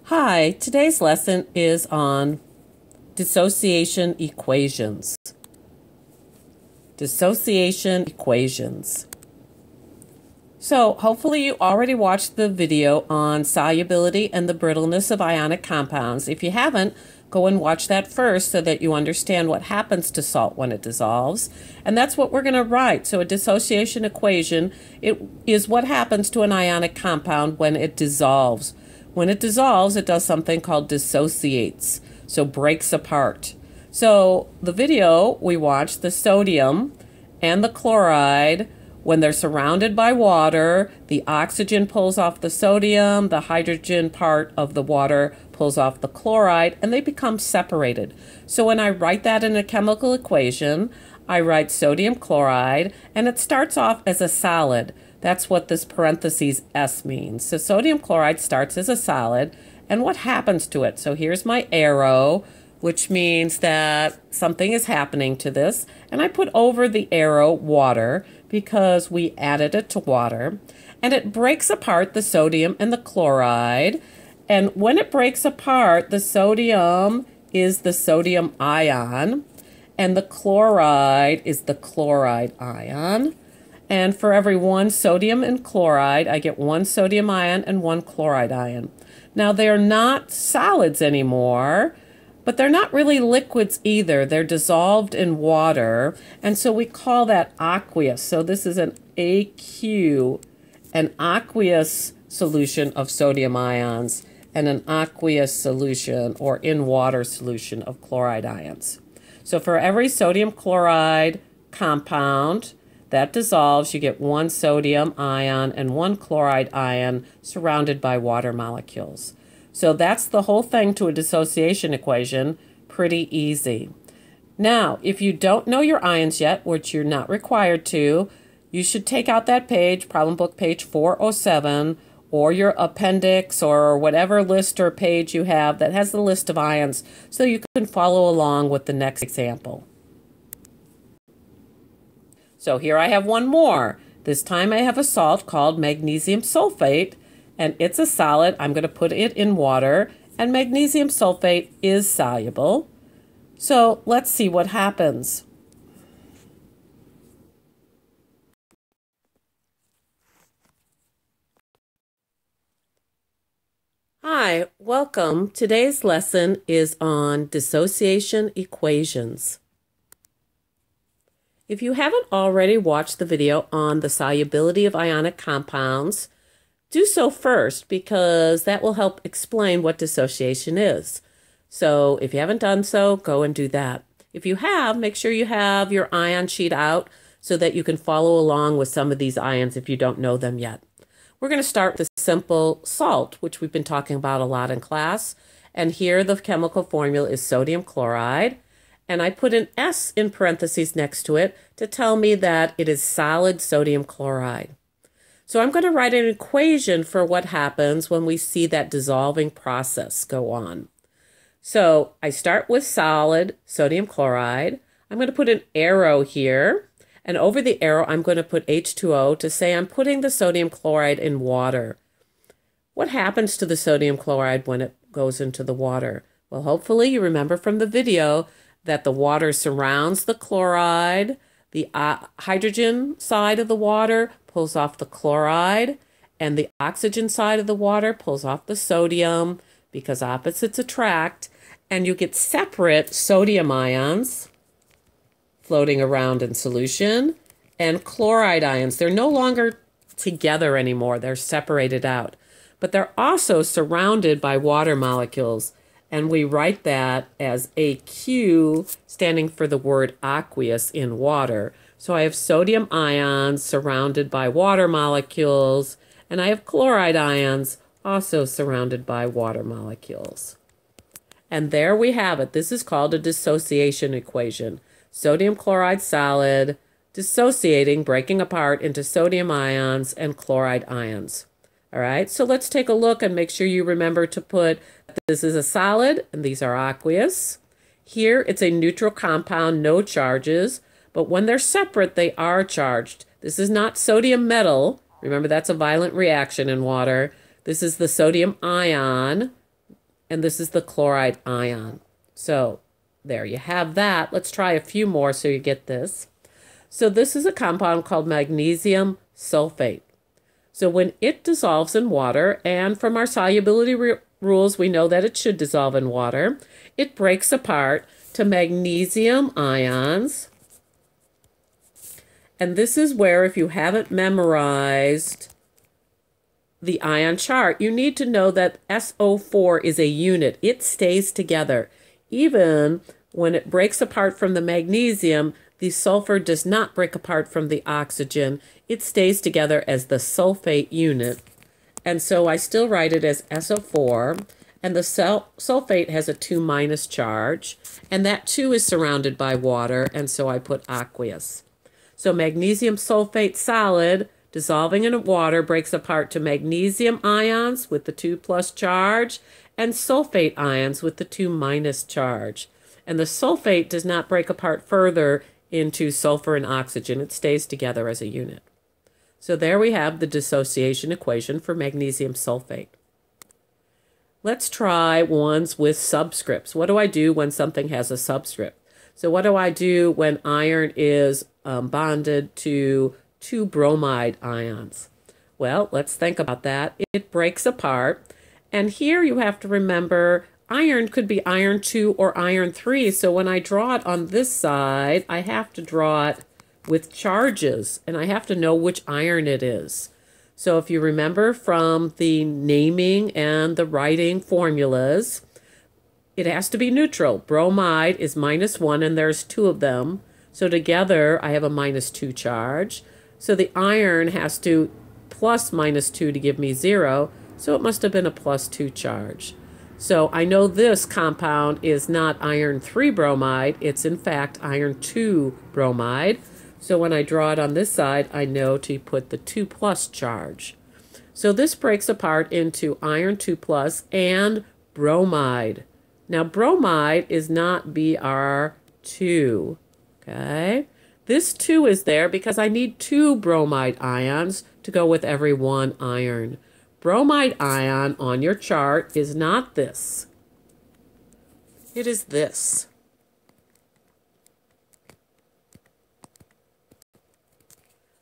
Hi, today's lesson is on dissociation equations. Dissociation equations. So hopefully you already watched the video on solubility and the brittleness of ionic compounds. If you haven't, go and watch that first so that you understand what happens to salt when it dissolves. And that's what we're going to write. So a dissociation equation, it is what happens to an ionic compound when it dissolves. When it dissolves, it does something called dissociates, so breaks apart. So the video we watched, the sodium and the chloride, when they're surrounded by water, the oxygen pulls off the sodium, the hydrogen part of the water pulls off the chloride, and they become separated. So when I write that in a chemical equation, I write sodium chloride, and it starts off as a solid. That's what this parentheses S means. So sodium chloride starts as a solid, and what happens to it? So here's my arrow, which means that something is happening to this, and I put over the arrow water because we added it to water, and it breaks apart the sodium and the chloride, and when it breaks apart, the sodium is the sodium ion, and the chloride is the chloride ion. And for every one sodium and chloride, I get one sodium ion and one chloride ion. Now, they're not solids anymore, but they're not really liquids either. They're dissolved in water, and so we call that aqueous. So this is an AQ, an aqueous solution of sodium ions, and an aqueous solution, or in-water solution, of chloride ions. So for every sodium chloride compound that dissolves, you get one sodium ion and one chloride ion surrounded by water molecules. So that's the whole thing to a dissociation equation. Pretty easy. Now, if you don't know your ions yet, which you're not required to, you should take out that page, problem book page 407, or your appendix, or whatever list or page you have that has the list of ions, so you can follow along with the next example. So here I have one more. This time I have a salt called magnesium sulfate, and it's a solid. I'm going to put it in water, and magnesium sulfate is soluble. So let's see what happens. Hi, welcome. Today's lesson is on dissociation equations. If you haven't already watched the video on the solubility of ionic compounds, do so first because that will help explain what dissociation is. So if you haven't done so, go and do that. If you have, make sure you have your ion sheet out so that you can follow along with some of these ions if you don't know them yet. We're going to start with the simple salt, which we've been talking about a lot in class. And here the chemical formula is sodium chloride. And I put an S in parentheses next to it to tell me that it is solid sodium chloride. So I'm going to write an equation for what happens when we see that dissolving process go on. So I start with solid sodium chloride. I'm going to put an arrow here, and over the arrow I'm going to put H2O to say I'm putting the sodium chloride in water. What happens to the sodium chloride when it goes into the water? Well, hopefully you remember from the video that the water surrounds the chloride, the hydrogen side of the water pulls off the chloride, and the oxygen side of the water pulls off the sodium because opposites attract, and you get separate sodium ions floating around in solution and chloride ions. They're no longer together anymore. They're separated out, but they're also surrounded by water molecules. And we write that as AQ, standing for the word aqueous in water. So I have sodium ions surrounded by water molecules, and I have chloride ions also surrounded by water molecules. And there we have it. This is called a dissociation equation. Sodium chloride solid, dissociating, breaking apart into sodium ions and chloride ions. All right, so let's take a look and make sure you remember to put this is a solid and these are aqueous. Here it's a neutral compound, no charges, but when they're separate, they are charged. This is not sodium metal. Remember, that's a violent reaction in water. This is the sodium ion, and this is the chloride ion. So there you have that. Let's try a few more so you get this. So this is a compound called magnesium sulfate. So when it dissolves in water, and from our solubility rules, we know that it should dissolve in water, it breaks apart to magnesium ions. And this is where, if you haven't memorized the ion chart, you need to know that SO4 is a unit. It stays together. Even when it breaks apart from the magnesium, the sulfur does not break apart from the oxygen. It stays together as the sulfate unit. And so I still write it as SO4. And the sulfate has a 2- charge. And that 2 is surrounded by water. And so I put aqueous. So magnesium sulfate solid, dissolving in water, breaks apart to magnesium ions with the 2+ charge and sulfate ions with the 2- charge. And the sulfate does not break apart further into sulfur and oxygen. It stays together as a unit. So there we have the dissociation equation for magnesium sulfate. Let's try ones with subscripts. What do I do when something has a subscript? So what do I do when iron is bonded to 2 bromide ions? Well, let's think about that. It breaks apart. And here you have to remember iron could be iron 2 or iron 3. So when I draw it on this side, I have to draw it with charges. And I have to know which iron it is. So if you remember from the naming and the writing formulas, it has to be neutral. Bromide is -1 and there's 2 of them. So together I have a -2 charge. So the iron has to plus -2 to give me 0. So it must have been a +2 charge. So I know this compound is not iron 3 bromide. It's in fact iron 2 bromide. So when I draw it on this side, I know to put the 2+ charge. So this breaks apart into iron 2+ and bromide. Now bromide is not Br2, okay? This 2 is there because I need 2 bromide ions to go with every 1 iron. Bromide ion on your chart is not this. It is this.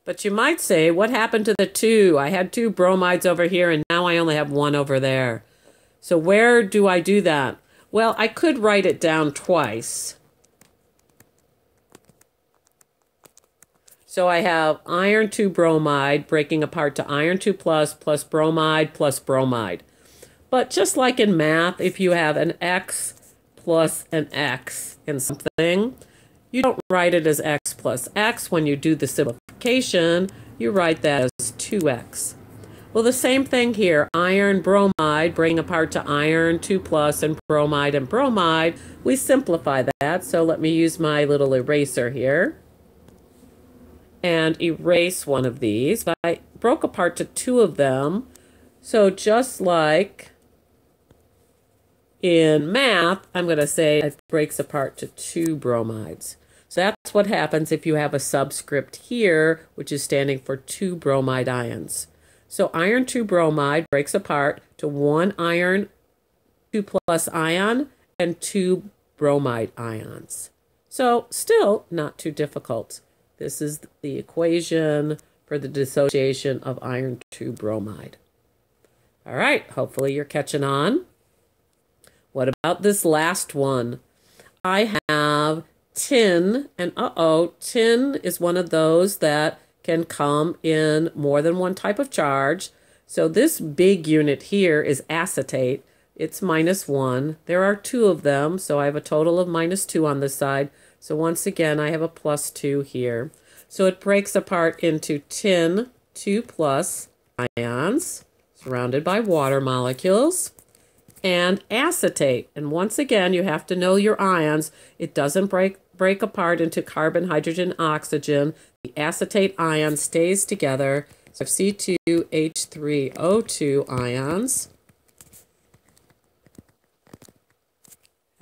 But you might say, what happened to the 2? I had 2 bromides over here and now I only have 1 over there. So where do I do that? Well, I could write it down twice. So I have iron 2 bromide breaking apart to iron 2+ plus bromide plus bromide. But just like in math, if you have an X plus an X in something, you don't write it as X plus X. When you do the simplification, you write that as 2X. Well, the same thing here. Iron, bromide, breaking apart to iron 2+ and bromide. We simplify that. So let me use my little eraser here and erase one of these. I broke apart to 2 of them. So just like in math, I'm going to say it breaks apart to 2 bromides. So that's what happens if you have a subscript here, which is standing for 2 bromide ions. So iron 2 bromide breaks apart to 1 iron 2+ ion and 2 bromide ions. So still not too difficult. This is the equation for the dissociation of iron 2 bromide. All right, hopefully you're catching on. What about this last one? I have tin, and tin is one of those that can come in more than one type of charge. So this big unit here is acetate. It's -1. There are 2 of them, so I have a total of -2 on this side. So once again, I have a +2 here. So it breaks apart into tin 2+ ions surrounded by water molecules and acetate. And once again, you have to know your ions. It doesn't break apart into carbon, hydrogen, oxygen. The acetate ion stays together. So C2H3O2 ions.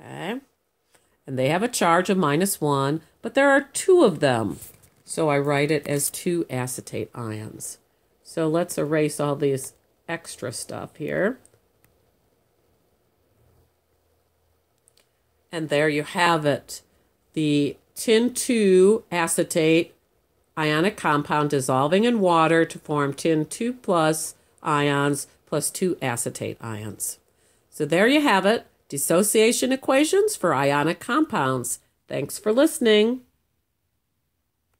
Okay. And they have a charge of -1, but there are 2 of them. So I write it as 2 acetate ions. So let's erase all these extra stuff here. And there you have it. The tin 2 acetate ionic compound dissolving in water to form tin 2 plus ions plus 2 acetate ions. So there you have it. Dissociation equations for ionic compounds. Thanks for listening.